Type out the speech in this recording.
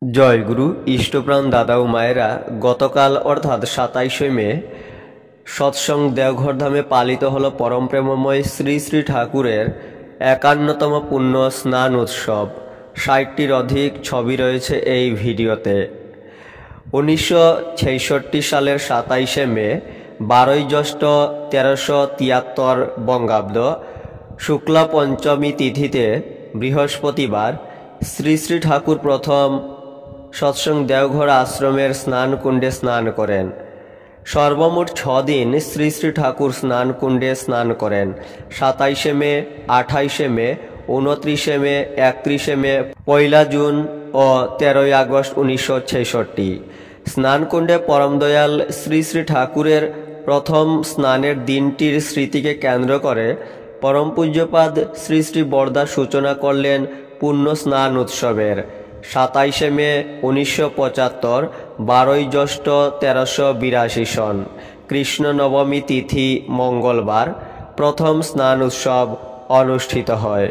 জয়গুরু ইষ্টপ্রাণ দাদা ও মায়েরা, গতকাল অর্থাৎ 27শে মে সৎসঙ্গ দেওঘর ধামে পালিত হল পরম প্রেমময় শ্রী শ্রী ঠাকুরের 51তম পুণ্য স্নান উৎসব। 60টির অধিক ছবি রয়েছে এই ভিডিওতে। 1966 সালের 27শে মে 12ই জ্যৈষ্ঠ 1373 বঙ্গাব্দ শুক্লা পঞ্চমী তিথিতে বৃহস্পতিবার শ্রী শ্রী ঠাকুর প্রথম সৎসঙ্গ দেওঘর আশ্রমের স্নানকুণ্ডে স্নান করেন। সর্বমোট 6 দিন শ্রী শ্রী ঠাকুর স্নানকুণ্ডে স্নান করেন। 27শে মে, 28শে মে, 29শে মে, 31শে মে, 1 জুন ও 13ই আগস্ট 1966। স্নানকুণ্ডে পরম দয়াল শ্রী শ্রী ঠাকুরের প্রথম স্নানের দিনটির স্মৃতিকে কেন্দ্র করে পরম পূজ্যপাদ শ্রী শ্রী বরদা সূচনা করলেন পুণ্য স্নান উৎসবের। 27শে মে 1975, 12ই জ্যৈষ্ঠ 1382 সন, কৃষ্ণ নবমী তিথি মঙ্গলবার প্রথম স্নান উৎসব অনুষ্ঠিত হয়।